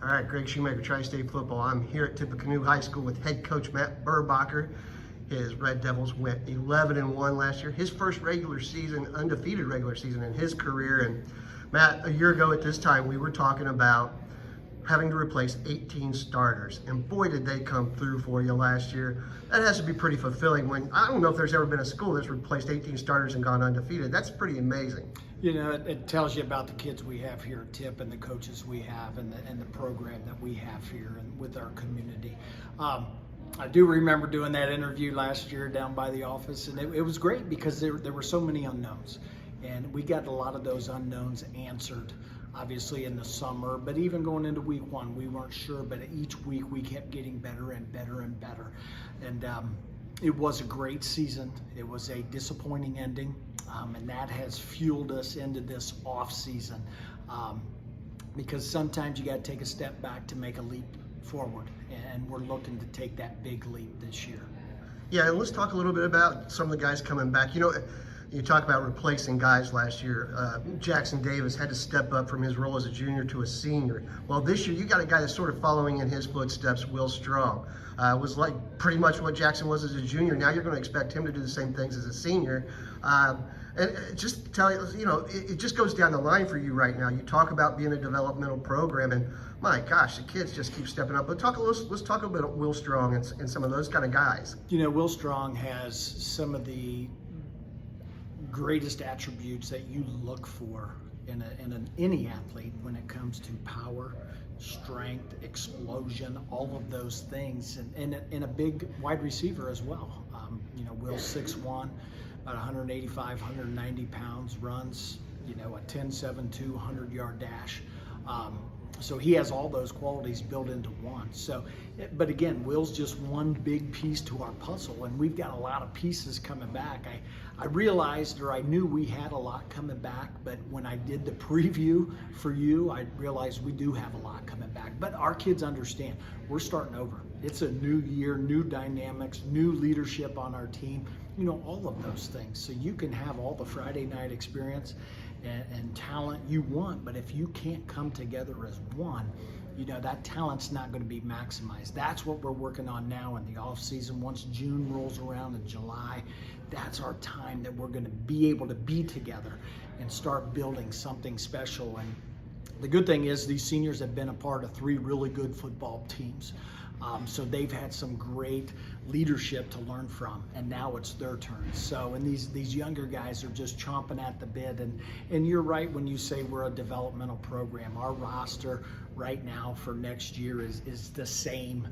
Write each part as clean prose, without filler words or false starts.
All right, Greg Shoemaker, TriState Football. I'm here at Tippecanoe High School with head coach Matt Burgbacher. His Red Devils went 11-1 last year. His first undefeated regular season in his career. And Matt, a year ago at this time, we were talking about having to replace 18 starters. And boy, did they come through for you last year. That has to be pretty fulfilling when, I don't know if there's ever been a school that's replaced 18 starters and gone undefeated. That's pretty amazing. You know, it tells you about the kids we have here at Tip and the coaches we have and the program that we have here and with our community. I do remember doing that interview last year down by the office, and it was great because there were so many unknowns. And we got a lot of those unknowns answered, obviously, in the summer. But even going into week one, we weren't sure. But each week, we kept getting better and better and better. And it was a great season. It was a disappointing ending. And that has fueled us into this off season. Because sometimes you got to take a step back to make a leap forward. And we're looking to take that big leap this year. Yeah, and let's talk a little bit about some of the guys coming back. You know, you talk about replacing guys last year. Jackson Davis had to step up from his role as a junior to a senior. Well, this year you got a guy that's sort of following in his footsteps, Will Strong. Was like pretty much what Jackson was as a junior. Now you're going to expect him to do the same things as a senior. And just tell you know, it just goes down the line for you right now. You talk about being a developmental program, and my gosh, the kids just keep stepping up. But let's talk a bit about Will Strong and some of those kind of guys. You know, Will Strong has some of the greatest attributes that you look for in any athlete when it comes to power, strength, explosion, all of those things, and a big wide receiver as well. You know, Will's 6'1", about 185, 190 pounds, runs, you know, a 10.7 200-yard dash. So he has all those qualities built into one. So, but again, Will's just one big piece to our puzzle, and we've got a lot of pieces coming back. I realized, or I knew we had a lot coming back, but when I did the preview for you, I realized we do have a lot coming back. But our kids understand we're starting over. It's a new year, new dynamics, new leadership on our team, you know, all of those things. So you can have all the Friday night experience and talent you want, but if you can't come together as one, you know, that talent's not going to be maximized. That's what we're working on now in the off season. Once June rolls around in July, that's our time that we're going to be able to be together and start building something special. And the good thing is these seniors have been a part of 3 really good football teams. So they've had some great leadership to learn from, and now it's their turn. So, and these younger guys are just chomping at the bit. And you're right when you say we're a developmental program. Our roster right now for next year is the same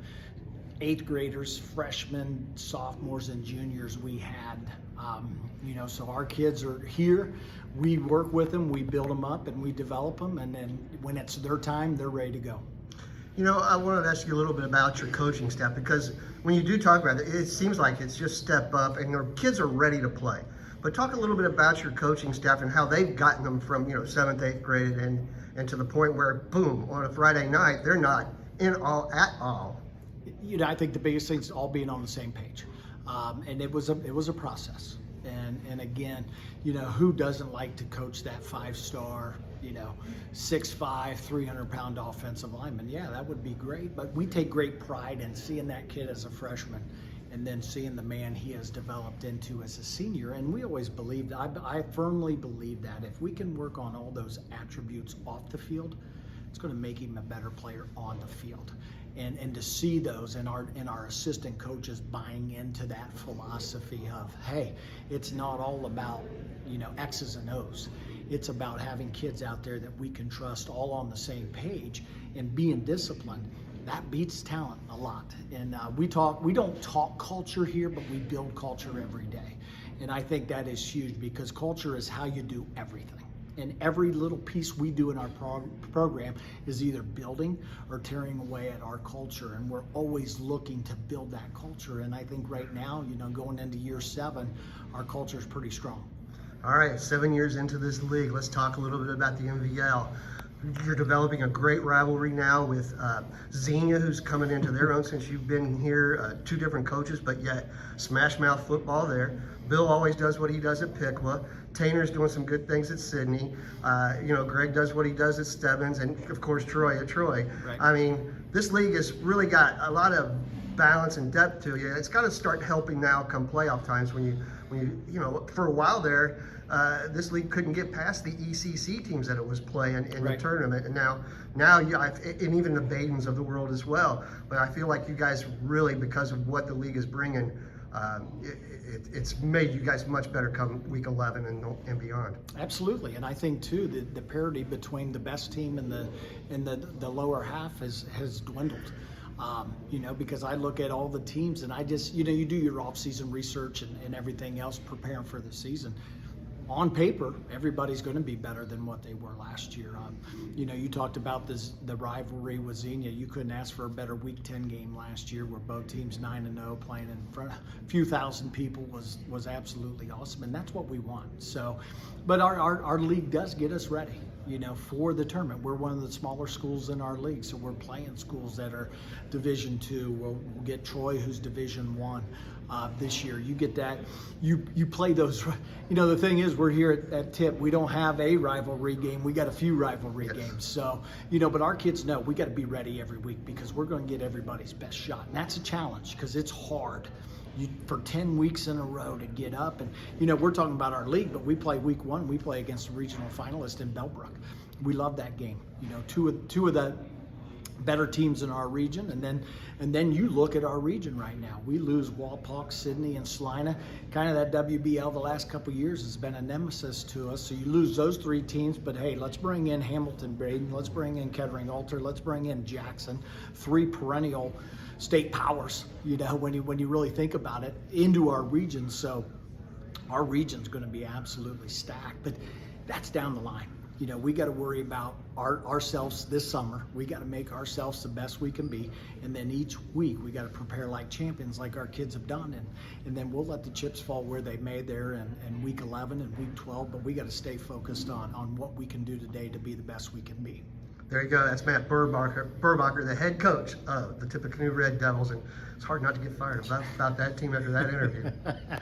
8th graders, freshmen, sophomores, and juniors we had. You know, so our kids are here. We work with them, we build them up, and we develop them. And then when it's their time, they're ready to go. You know, I wanted to ask you a little bit about your coaching staff, because when you do talk about it, it seems like it's just step up and your kids are ready to play. But talk a little bit about your coaching staff and how they've gotten them from, you know, 7th, 8th grade and to the point where, boom, on a Friday night, they're not at all. You know, I think the biggest thing is all being on the same page. And it was a process. And again, you know, who doesn't like to coach that 5-star, you know, 6'5", 300-pound offensive lineman? Yeah, that would be great. But we take great pride in seeing that kid as a freshman and then seeing the man he has developed into as a senior. And we always believed, I firmly believe that if we can work on all those attributes off the field, it's going to make him a better player on the field. And to see those and our assistant coaches buying into that philosophy of, hey, it's not all about, you know, X's and O's. It's about having kids out there that we can trust all on the same page and being disciplined. That beats talent a lot. And we don't talk culture here, but we build culture every day. And I think that is huge, because culture is how you do everything. And every little piece we do in our program is either building or tearing away at our culture. And we're always looking to build that culture. And I think right now, you know, going into year 7, our culture is pretty strong. All right, 7 years into this league, let's talk a little bit about the MVL. You're developing a great rivalry now with Xenia, who's coming into their own since you've been here, 2 different coaches, but yet smash mouth football there. Bill always does what he does at Piqua. Tainer's doing some good things at Sydney. Greg does what he does at Stebbins, and of course Troy at Troy. Right. I mean, this league has really got a lot of balance and depth to you. It's got to start helping now come playoff times when you for a while there, this league couldn't get past the ECC teams that it was playing in Right. the tournament, and now and even the Badens of the world as well. But I feel like you guys really, because of what the league is bringing, it's made you guys much better come week 11 and beyond. Absolutely, and I think too the parity between the best team and the lower half has dwindled. Because I look at all the teams and I just, you do your off-season research and everything else preparing for the season. On paper, everybody's going to be better than what they were last year. You talked about the rivalry with Xenia. You couldn't ask for a better Week 10 game last year, where both teams 9-0, playing in front of a few thousand people was absolutely awesome, and that's what we want. So, but our league does get us ready, for the tournament. We're one of the smaller schools in our league, so we're playing schools that are Division II. We'll get Troy, who's Division I. This year, you get that. You play those. The thing is, we're here at Tip. We don't have a rivalry game. We got a few rivalry games. So, but our kids know we got to be ready every week, because we're going to get everybody's best shot, and that's a challenge because it's hard. For 10 weeks in a row to get up, and we're talking about our league, but we play week 1. We play against a regional finalist in Bellbrook. We love that game. Two of the better teams in our region, and then you look at our region right now. We lose Walpock, Sydney, and Salina. Kind of that WBL the last couple of years has been a nemesis to us. So you lose those 3 teams, but hey, let's bring in Hamilton Braden, let's bring in Kettering Alter, let's bring in Jackson, 3 perennial state powers. When you really think about it, into our region. So our region's going to be absolutely stacked, but that's down the line. We got to worry about ourselves this summer. We got to make ourselves the best we can be, and then each week we got to prepare like champions, like our kids have done, and then we'll let the chips fall where they may there in week 11 and week 12. But we got to stay focused on what we can do today to be the best we can be. There you go. That's Matt Burgbacher, the head coach of the Tippecanoe Red Devils, and it's hard not to get fired about that team after that interview.